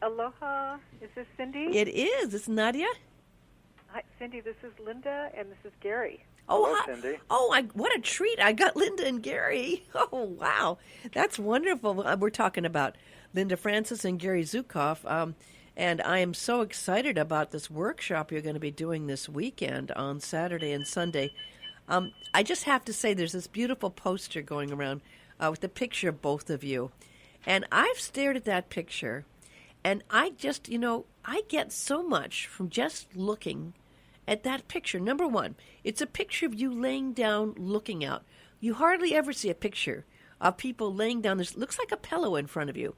Aloha. Is this Cindy? It is. It's Nadia. Hi, Cindy. This is Linda, and this is Gary. Hello, Cindy. What a treat. I got Linda and Gary. Oh, wow. That's wonderful. We're talking about Linda Francis and Gary Zukav, and I am so excited about this workshop you're going to be doing this weekend on Saturday and Sunday. I just have to say there's this beautiful poster going around with the picture of both of you. And I've stared at that picture, and I just, I get so much from just looking at that picture. Number one, it's a picture of you laying down looking out. You hardly ever see a picture of people laying down. This looks like a pillow in front of you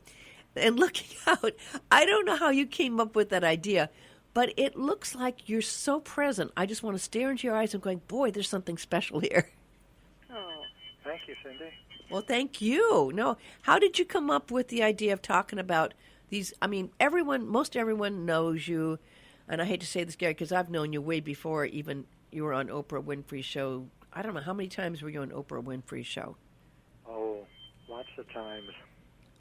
and looking out. I don't know how you came up with that idea, but it looks like you're so present. I just want to stare into your eyes and going, boy, there's something special here. Oh, thank you, Cindy. Well, thank you. No, how did you come up with the idea of talking about these? I mean, most everyone knows you. And I hate to say this, Gary, because I've known you way before even you were on Oprah Winfrey's show. I don't know, how many times were you on Oprah Winfrey's show? Oh, lots of times.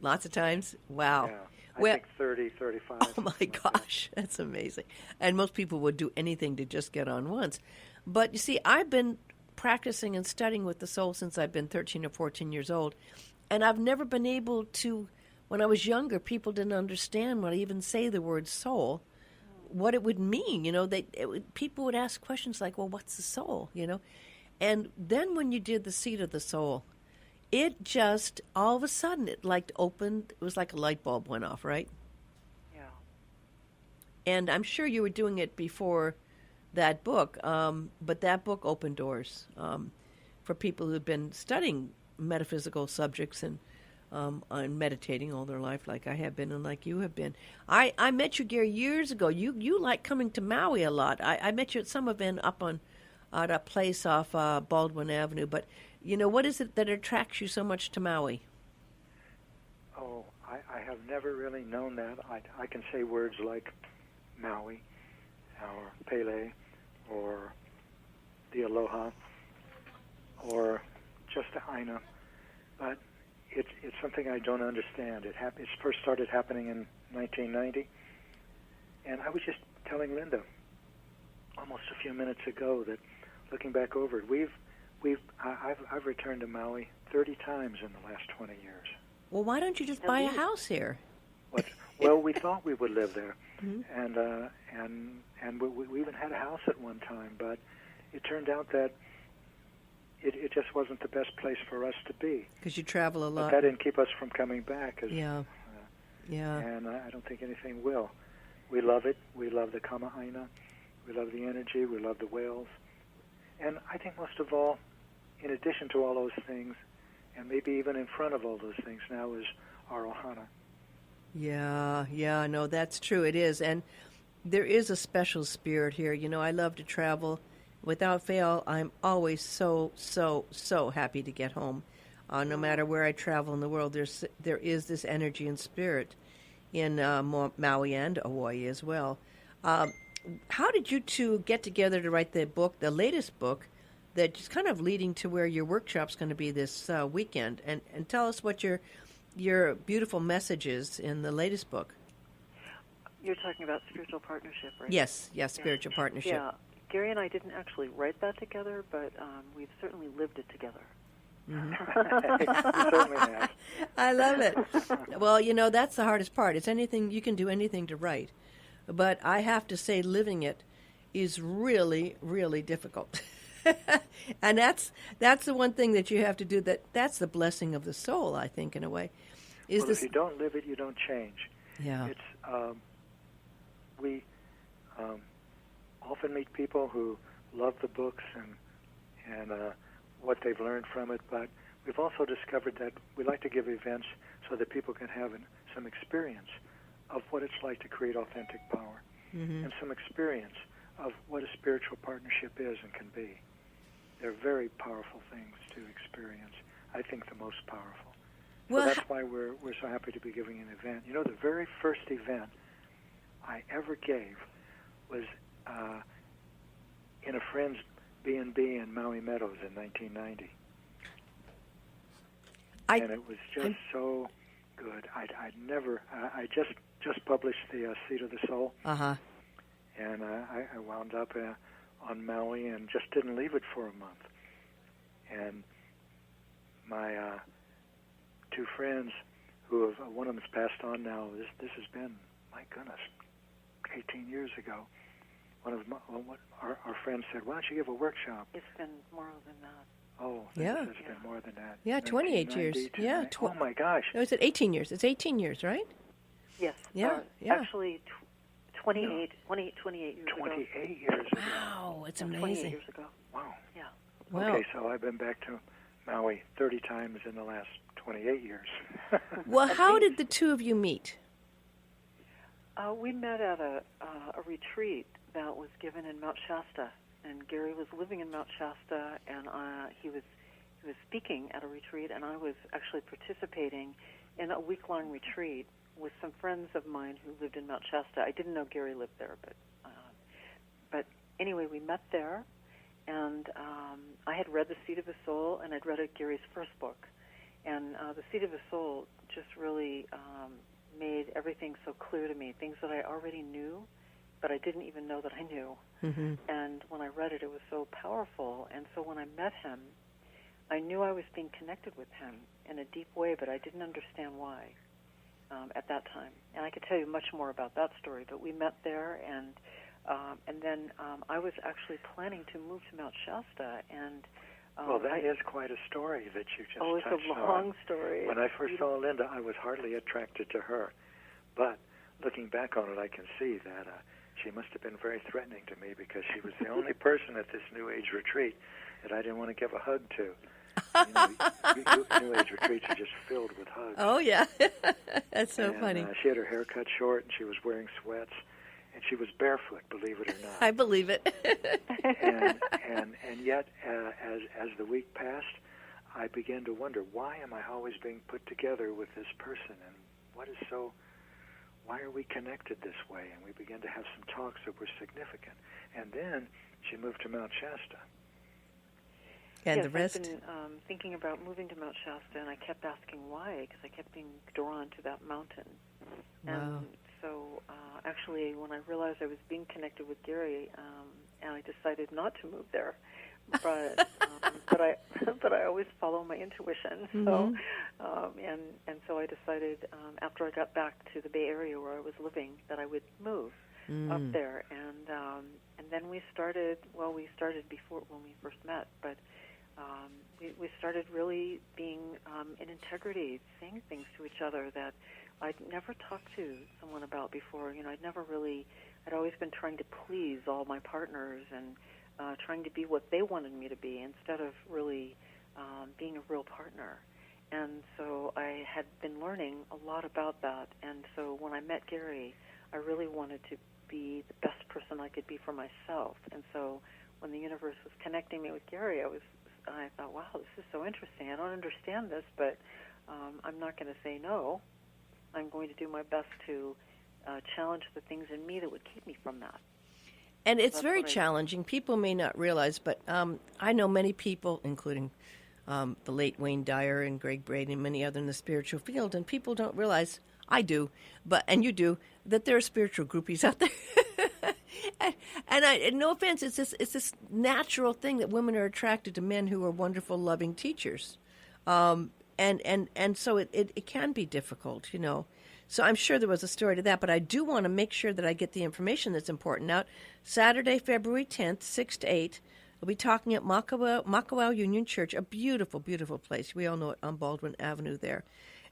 Lots of times? Wow. Yeah, I think 30, 35. Oh, my gosh. That's amazing. And most people would do anything to just get on once. But, you see, I've been practicing and studying with the soul since I've been 13 or 14 years old. And I've never been able to, when I was younger, people didn't understand when I even say the word soul, what it would mean. People would ask questions like, well, what's the soul, And then when you did the seat of the soul, it just, all of a sudden, it opened, it was like a light bulb went off, right? Yeah. And I'm sure you were doing it before that book, but that book opened doors for people who've been studying metaphysical subjects and meditating all their life like I have been and like you have been. I met you, Gary, years ago. You like coming to Maui a lot. I met you at some event up at a place off Baldwin Avenue. But, what is it that attracts you so much to Maui? Oh, I have never really known that. I can say words like Maui or Pele or the Aloha or just the Aina. But it's something I don't understand. It first started happening in 1990, and I was just telling Linda almost a few minutes ago that looking back over it, I've returned to Maui 30 times in the last 20 years. Well, why don't you just buy a house here? Well, we thought we would live there, mm-hmm. and we even had a house at one time, but it turned out that it just wasn't the best place for us to be. Because you travel a lot. But that didn't keep us from coming back. Yeah. And I don't think anything will. We love it. We love the Kama'aina. We love the energy. We love the whales. And I think most of all, in addition to all those things, and maybe even in front of all those things now, is our ohana. Yeah, no, that's true. It is. And there is a special spirit here. I love to travel. Without fail, I'm always so, so, so happy to get home. No matter where I travel in the world, there is this energy and spirit in Maui and Hawaii as well. How did you two get together to write the book, the latest book, that's kind of leading to where your workshop's going to be this weekend? And tell us what your beautiful message is in the latest book. You're talking about spiritual partnership, right? Yes, spiritual partnership. Yeah. Gary and I didn't actually write that together, but we've certainly lived it together. Mm-hmm. You certainly have. I love it. Well, that's the hardest part. It's anything, you can do anything to write. But I have to say living it is really, really difficult. And that's the one thing that you have to do. That's the blessing of the soul, I think, in a way. If you don't live it, you don't change. Yeah. It's we often meet people who love the books and what they've learned from it, but we've also discovered that we like to give events so that people can have some experience of what it's like to create authentic power, mm-hmm. and some experience of what a spiritual partnership is and can be. They're very powerful things to experience. I think the most powerful. So that's why we're so happy to be giving an event. The very first event I ever gave was in a friend's B&B in Maui Meadows in 1990. And it was just so good. I just published the Seed of the Soul. Uh-huh. And I wound up on Maui and just didn't leave it for a month. And my two friends, one of them's passed on now. This has been, my goodness, 18 years ago. Our friend said, "Why don't you give a workshop?" It's been more than that. Oh, yeah. It's been more than that. Yeah, 28 years. Yeah. Oh my gosh. No, is it 18 years? It's 18 years, right? Yes. Yeah. Yeah. Actually, 28 years ago. 28 years ago. Wow, it's 28 amazing. years ago. Wow. Yeah. Wow. Okay, so I've been back to Maui 30 times in the last 28 years. Well, how did the two of you meet? We met at a retreat that was given in Mount Shasta, and Gary was living in Mount Shasta, and he was speaking at a retreat, and I was actually participating in a week-long retreat with some friends of mine who lived in Mount Shasta. I didn't know Gary lived there, but anyway, we met there, and I had read The Seed of the Soul, and I'd read Gary's first book, and The Seed of the Soul just really made everything so clear to me, things that I already knew, but I didn't even know that I knew. Mm-hmm. And when I read it, it was so powerful. And so when I met him, I knew I was being connected with him in a deep way, but I didn't understand why at that time. And I could tell you much more about that story, but we met there, and then I was actually planning to move to Mount Shasta, and well, that is quite a story that you just touched on. It's a long story. When I first saw Linda, I was hardly attracted to her. But looking back on it, I can see that she must have been very threatening to me because she was the only person at this New Age retreat that I didn't want to give a hug to. New Age retreats are just filled with hugs. Oh, yeah. That's so funny. She had her hair cut short, and she was wearing sweats, and she was barefoot, believe it or not. I believe it. and yet, as the week passed, I began to wonder, why am I always being put together with this person, and why are we connected this way? And we began to have some talks that were significant. And then she moved to Mount Shasta. And yes, the rest? I've been thinking about moving to Mount Shasta, and I kept asking why, because I kept being drawn to that mountain. Wow. And so actually, when I realized I was being connected with Gary, and I decided not to move there, but I always follow my intuition. So and so I decided after I got back to the Bay Area where I was living that I would move up there, and then we started. Well, we started before when we first met, but we started really being in integrity, saying things to each other that I'd never talked to someone about before. I'd always been trying to please all my partners and trying to be what they wanted me to be instead of really being a real partner. And so I had been learning a lot about that. And so when I met Gary, I really wanted to be the best person I could be for myself. And so when the universe was connecting me with Gary, I thought, wow, this is so interesting. I don't understand this, but I'm not going to say no. I'm going to do my best to challenge the things in me that would keep me from that. And it's very challenging. People may not realize, but I know many people, including the late Wayne Dyer and Greg Braden and many others in the spiritual field, and people don't realize, I do, and you do, that there are spiritual groupies out there. and no offense, it's this natural thing that women are attracted to men who are wonderful, loving teachers. And so it can be difficult, So I'm sure there was a story to that, but I do want to make sure that I get the information that's important out. Saturday, February 10th, 6 to 8, we'll be talking at Makawao Union Church, a beautiful, beautiful place. We all know it on Baldwin Avenue there.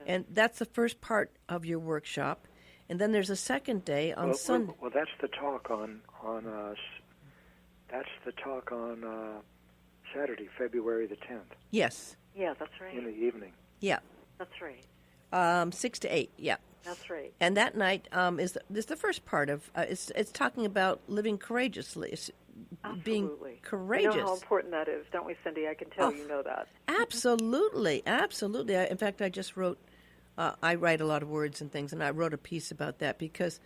And that's the first part of your workshop. And then there's a second day on Sunday. Well, that's the talk on Saturday, February the 10th. Yes. Yeah, that's right. In the evening. Yeah. That's right. 6 to 8, yeah. That's right. And that night is the first part of it's talking about living courageously, being courageous. You know how important that is, don't we, Cindy? I can tell you know that. Absolutely, absolutely. In fact, I just wrote. I write a lot of words and things, and I wrote a piece about that because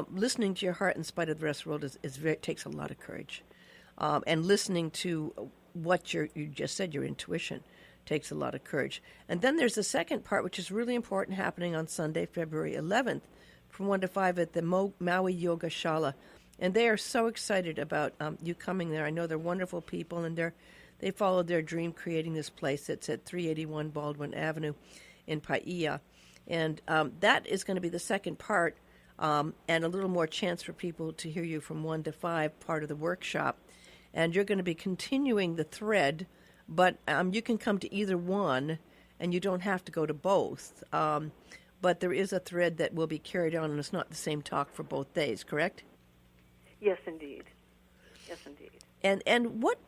listening to your heart in spite of the rest of the world takes a lot of courage, and listening to what you just said, your intuition, takes a lot of courage. And then there's the second part, which is really important, happening on Sunday, February 11th, from 1 to 5 at the Maui Yoga Shala. And they are so excited about you coming there. I know they're wonderful people, and they followed their dream creating this place. It's at 381 Baldwin Avenue in Paia. And that is going to be the second part, and a little more chance for people to hear you from 1 to 5, part of the workshop. And you're going to be continuing the thread, but you can come to either one, and you don't have to go to both. But there is a thread that will be carried on, and it's not the same talk for both days, correct? Yes, indeed. Yes, indeed. And what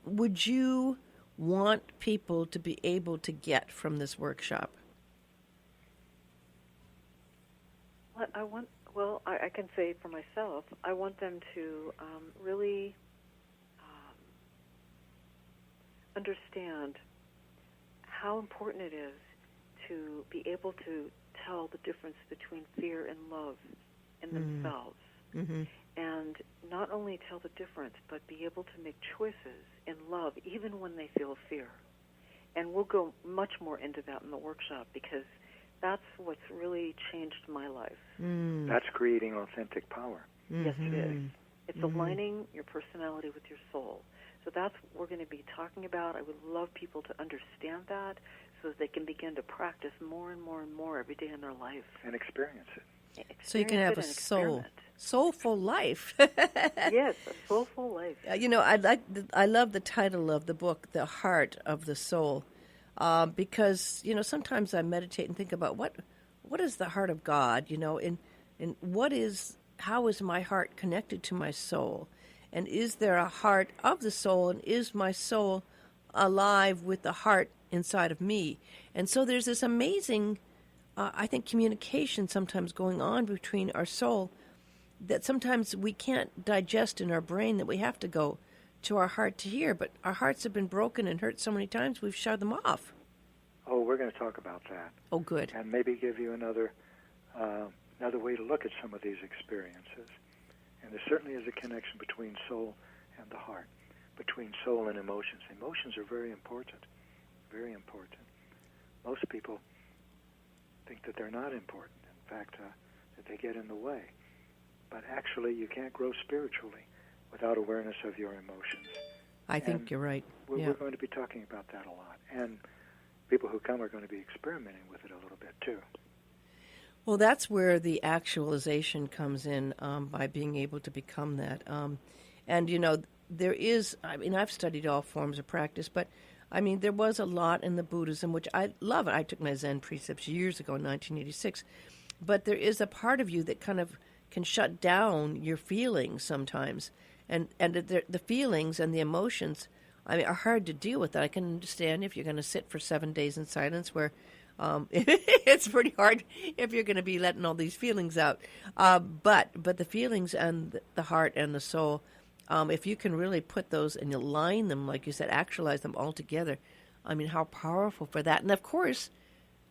would you want people to be able to get from this workshop? I can say for myself, I want them to really understand how important it is to be able to tell the difference between fear and love in themselves. Mm-hmm. And not only tell the difference, but be able to make choices in love even when they feel fear. And we'll go much more into that in the workshop, because that's what's really changed my life. That's creating authentic power. Yes, it is. It's aligning your personality with your soul. So that's what we're going to be talking about. I would love people to understand that so that they can begin to practice more and more and more every day in their life. And experience it. So you can have a soulful life. Yes, a soulful life. I love the title of the book, The Heart of the Soul, because sometimes I meditate and think about what is the heart of God, and how is my heart connected to my soul, and is there a heart of the soul, and is my soul alive with the heart inside of me? And so there's this amazing I think communication sometimes going on between our soul that sometimes we can't digest in our brain, that we have to go to our heart to hear. But our hearts have been broken and hurt so many times, we've shut them off. Oh, we're going to talk about that. Oh, good. And maybe give you another way to look at some of these experiences. And there certainly is a connection between soul and the heart, between soul and emotions. Emotions are very important, very important. Most people think that they're not important. In fact, that they get in the way. But actually, you can't grow spiritually without awareness of your emotions. I think you're right. We're going to be talking about that a lot. And people who come are going to be experimenting with it a little bit, too. Well, that's where the actualization comes in, by being able to become that. And, there is, I've studied all forms of practice, but there was a lot in the Buddhism, which I love. I took my Zen precepts years ago in 1986. But there is a part of you that kind of can shut down your feelings sometimes. And the feelings and the emotions, are hard to deal with. I can understand if you're going to sit for 7 days in silence, where it's pretty hard if you're going to be letting all these feelings out. But the feelings and the heart and the soul, if you can really put those and align them, like you said, actualize them all together, how powerful for that. And of course,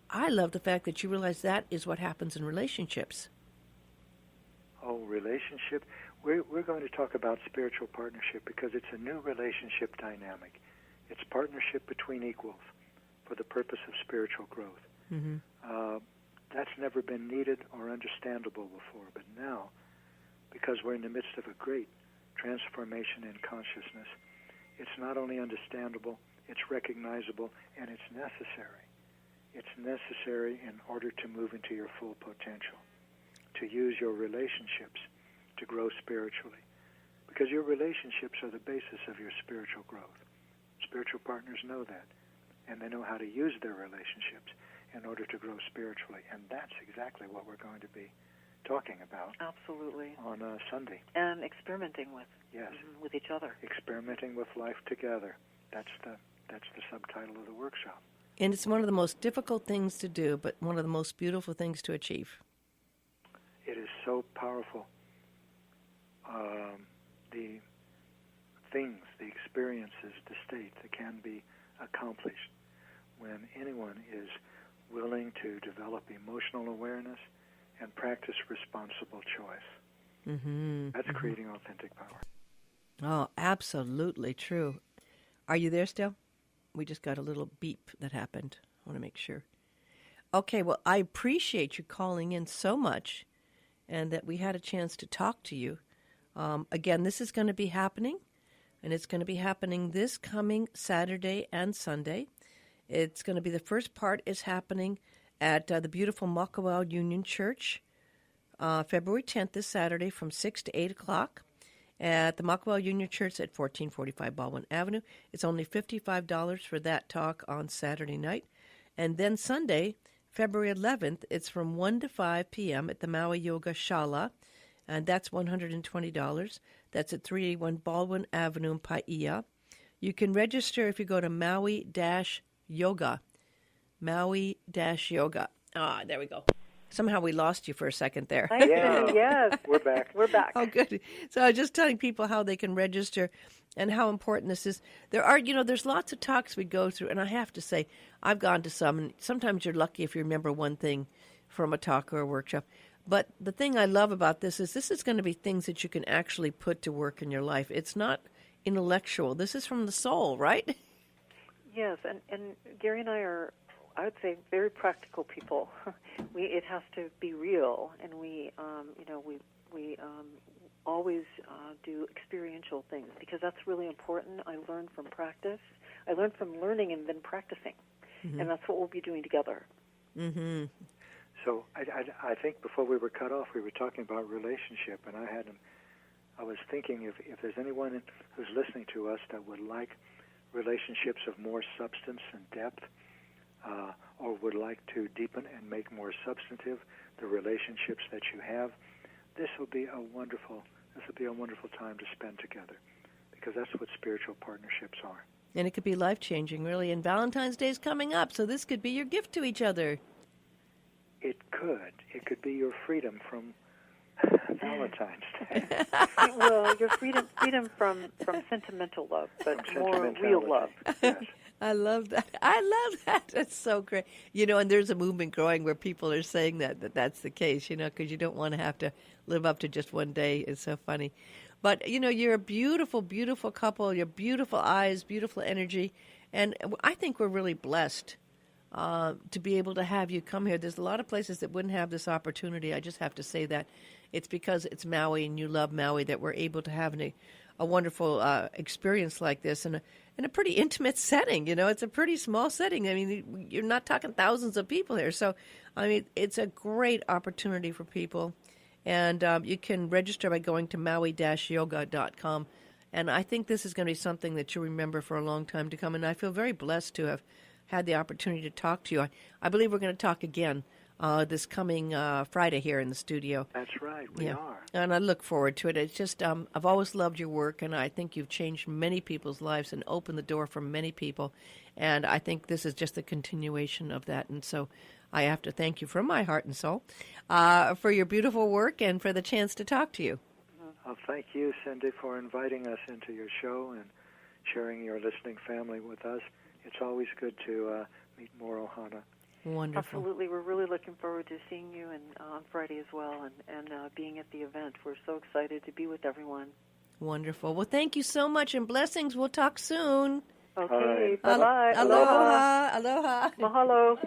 I love the fact that you realize that is what happens in relationships. Oh, relationship. We're going to talk about spiritual partnership because it's a new relationship dynamic. It's partnership between equals for the purpose of spiritual growth. Mm-hmm. That's never been needed or understandable before, but now, because we're in the midst of a great transformation in consciousness, it's not only understandable, it's recognizable, and it's necessary. It's necessary in order to move into your full potential, to use your relationships to grow spiritually, because your relationships are the basis of your spiritual growth. Spiritual partners know that, and they know how to use their relationships in order to grow spiritually, and that's exactly what we're going to be talking about. Absolutely. On Sunday. And experimenting with. Yes. With each other. Experimenting with life together. That's the subtitle of the workshop. And it's one of the most difficult things to do, but one of the most beautiful things to achieve. It is so powerful. The things, the experiences, the state that can be accomplished when anyone is willing to develop emotional awareness and practice responsible choice. Mm-hmm. That's creating authentic power. Oh, absolutely true. Are you there still? We just got a little beep that happened. I want to make sure. Okay, well, I appreciate you calling in so much and that we had a chance to talk to you. Again, this is going to be happening, and it's going to be happening this coming Saturday and Sunday. It's going to be the first part is happening at the beautiful Makawao Union Church, February 10th, this Saturday, from 6 to 8 o'clock at the Makawao Union Church at 1445 Baldwin Avenue. It's only $55 for that talk on Saturday night. And then Sunday, February 11th, it's from 1 to 5 p.m. at the Maui Yoga Shala, and that's $120. That's at 381 Baldwin Avenue in Paia. You can register if you go to Maui-Yoga. Maui-Yoga. Ah, there we go. Somehow we lost you for a second there. Yeah. Yes. We're back. We're back. Oh, good. So I was just telling people how they can register and how important this is. There are, there's lots of talks we go through, and I have to say, I've gone to some, and sometimes you're lucky if you remember one thing from a talk or a workshop. But the thing I love about this is going to be things that you can actually put to work in your life. It's not intellectual. This is from the soul, right? Yes, and Gary and I are, I would say, very practical people. It has to be real, and we always do experiential things because that's really important. I learn from practice. I learn from learning and then practicing, and that's what we'll be doing together. Mm-hmm. So I think before we were cut off, we were talking about relationship, and I was thinking if there's anyone who's listening to us that would like relationships of more substance and depth, or would like to deepen and make more substantive the relationships that you have, this will be a wonderful time to spend together, because that's what spiritual partnerships are. And it could be life-changing, really. And Valentine's Day is coming up, so this could be your gift to each other. It could be your freedom from Valentine's Day. Well, your freedom from sentimental love, but more real love. Yes. I love that. That's so great. And there's a movement growing where people are saying that's the case, because you don't want to have to live up to just one day. It's so funny. But, you're a beautiful, beautiful couple. You're beautiful eyes, beautiful energy. And I think we're really blessed to be able to have you come here. There's a lot of places that wouldn't have this opportunity. I just have to say that. It's because it's Maui and you love Maui that we're able to have a wonderful experience like this in a pretty intimate setting. It's a pretty small setting. I mean, you're not talking thousands of people here. So, I mean, it's a great opportunity for people. And you can register by going to maui-yoga.com. And I think this is going to be something that you'll remember for a long time to come. And I feel very blessed to have had the opportunity to talk to you. I believe we're going to talk again this coming Friday here in the studio. That's right, we are. And I look forward to it. It's just, I've always loved your work, and I think you've changed many people's lives and opened the door for many people. And I think this is just a continuation of that. And so I have to thank you from my heart and soul for your beautiful work and for the chance to talk to you. Thank you, Cindy, for inviting us into your show and sharing your listening family with us. It's always good to meet more Ohana. Wonderful. Absolutely. We're really looking forward to seeing you on Friday as well and being at the event. We're so excited to be with everyone. Wonderful. Well, thank you so much, and blessings. We'll talk soon. Okay. Bye-bye. Aloha. Aloha. Mahalo.